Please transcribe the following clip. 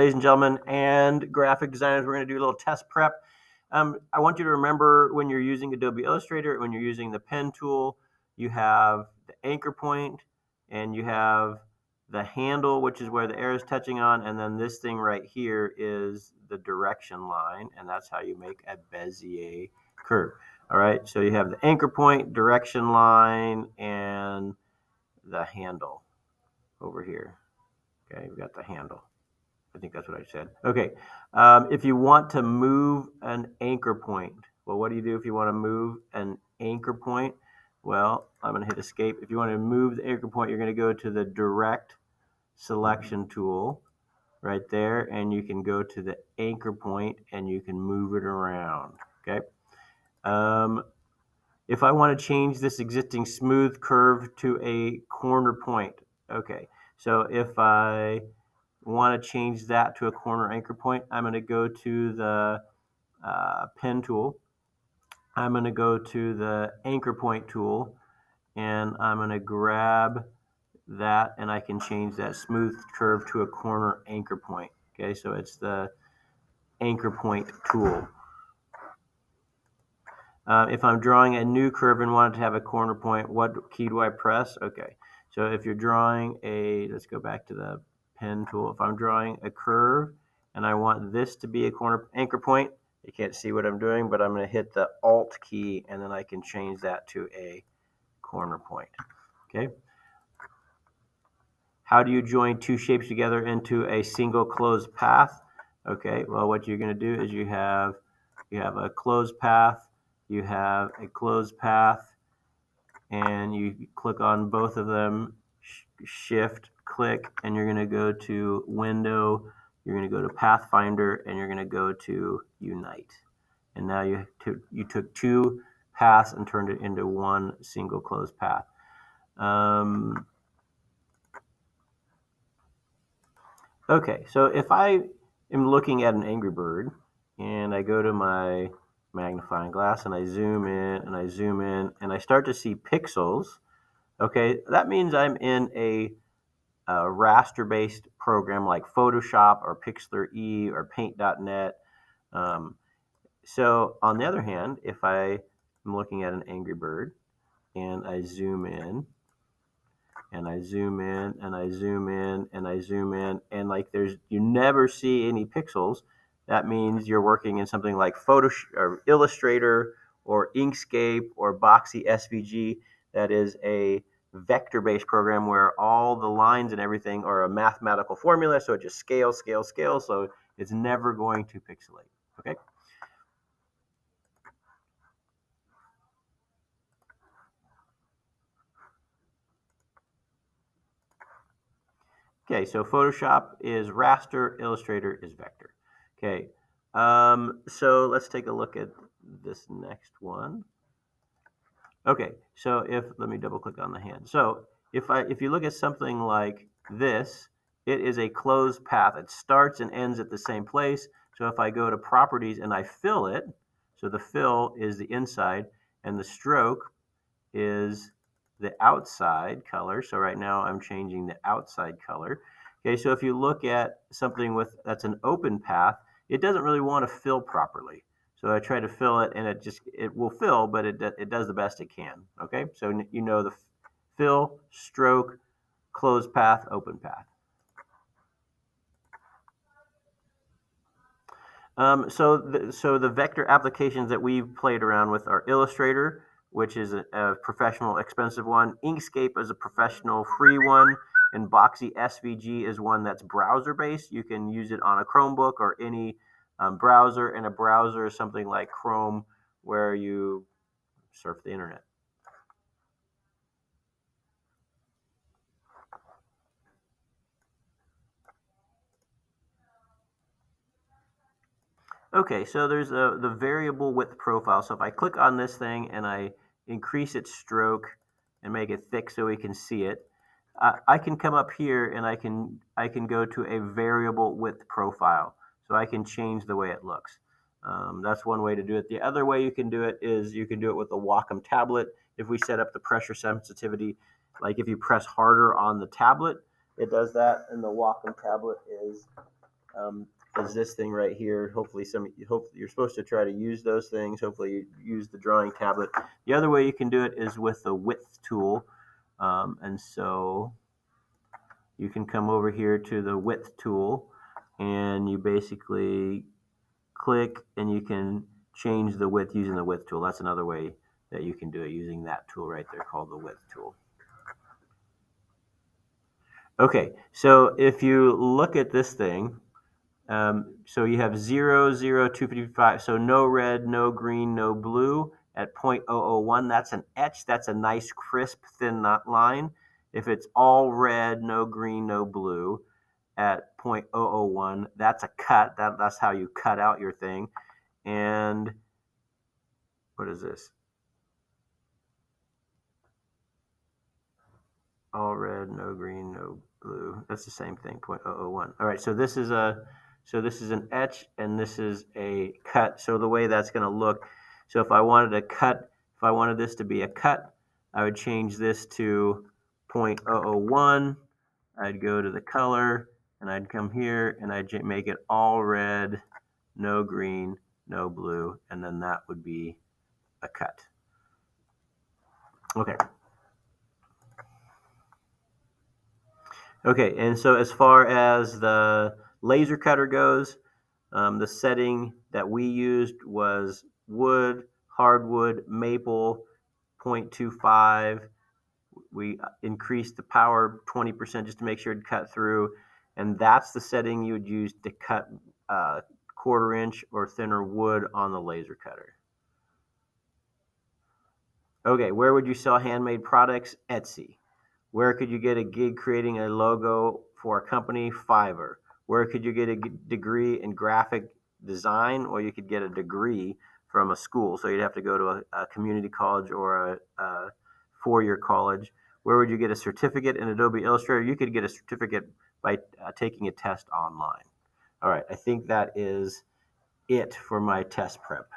Ladies and gentlemen and graphic designers, we're going to do a little test prep. I want you to remember when you're using Adobe Illustrator, when you're using the pen tool, you have the anchor point and you have the handle, which is where the arrow is touching on, and then this thing right here is the direction line, and that's how you make a Bezier curve. All right, so you have the anchor point, direction line, and the handle over here. Okay, we've got the handle. I think that's what I said. Okay. If you want to move an anchor point, well, what do you do if you want to move an anchor point? Well, I'm going to hit escape. If you want to move the anchor point, you're going to go to the direct selection tool right there, and you can go to the anchor point and you can move it around. Okay. If I want to change this existing smooth curve to a corner point, okay. So if I want to change that to a corner anchor point, I'm going to go to the pen tool. I'm going to go to the anchor point tool, and I'm going to grab that, and I can change that smooth curve to a corner anchor point. Okay, so it's the anchor point tool. If I'm drawing a new curve and want it to have a corner point, what key do I press? Okay, so if you're drawing let's go back to the pen tool. If I'm drawing a curve and I want this to be a corner anchor point, you can't see what I'm doing, but I'm going to hit the Alt key, and then I can change that to a corner point. Okay. How do you join two shapes together into a single closed path? Okay, well, what you're going to do is you have a closed path, you have a closed path, and you click on both of them, shift, click, and you're going to go to Window, you're going to go to Pathfinder, and you're going to go to Unite. And now you took two paths and turned it into one single closed path. Okay, so if I am looking at an Angry Bird and I go to my magnifying glass and I zoom in and I zoom in and I start to see pixels, okay, that means I'm in a raster-based program like Photoshop or Pixlr E or Paint.net. So on the other hand, if I am looking at an Angry Bird and I zoom in and I zoom in and I zoom in and I zoom in, and like you never see any pixels, that means you're working in something like Photoshop or Illustrator or Inkscape or Boxy SVG. That is a vector-based program where all the lines and everything are a mathematical formula, so it just scales, scales, scales, so it's never going to pixelate. Okay. Okay, so Photoshop is raster, Illustrator is vector. Okay, so let's take a look at this next one. Okay, so let me double click on the hand. So if you look at something like this, it is a closed path. It starts and ends at the same place. So if I go to properties and I fill it, so the fill is the inside and the stroke is the outside color. So right now I'm changing the outside color. Okay, so if you look at something that's an open path, it doesn't really want to fill properly. So I try to fill it, and it will fill, but it does the best it can. Okay, so you know the fill, stroke, closed path, open path. So the vector applications that we've played around with are Illustrator, which is a professional expensive one. Inkscape is a professional free one. And Boxy SVG is one that's browser-based. You can use it on a Chromebook or any browser, and a browser is something like Chrome where you surf the internet. Okay, so there's the variable width profile. So if I click on this thing and I increase its stroke and make it thick so we can see it, I can come up here and I can go to a variable width profile. So I can change the way it looks. That's one way to do it. The other way you can do it is you can do it with the Wacom tablet. If we set up the pressure sensitivity, like if you press harder on the tablet, it does that, and the Wacom tablet is is this thing right here. Hopefully you're supposed to try to use those things. Hopefully you use the drawing tablet. The other way you can do it is with the width tool. And so you can come over here to the width tool and you basically click and you can change the width using the width tool. That's another way that you can do it using that tool right there called the width tool. Okay, so if you look at this thing, so you have 0, 0, 255, so no red, no green, no blue at 0.001. That's an etch. That's a nice, crisp, thin line. If it's all red, no green, no blue at 0.001, that's a cut. That's how you cut out your thing. And what is this? All red, no green, no blue. That's the same thing, 0.001. All right, so this is an etch and this is a cut. So the way that's going to look, so if I wanted this to be a cut, I would change this to 0.001. I'd go to the color and I'd come here and I'd make it all red, no green, no blue, and then that would be a cut. Okay. Okay, and so as far as the laser cutter goes, the setting that we used was wood, hardwood, maple, 0.25. We increased the power 20% just to make sure it cut through, and that's the setting you would use to cut 1/4 inch or thinner wood on the laser cutter. Okay, where would you sell handmade products? Etsy. Where could you get a gig creating a logo for a company? Fiverr. Where could you get a degree in graphic design? Or you could get a degree from a school. So you'd have to go to a community college or a four-year college. Where would you get a certificate in Adobe Illustrator? You could get a certificate by taking a test online. All right, I think that is it for my test prep.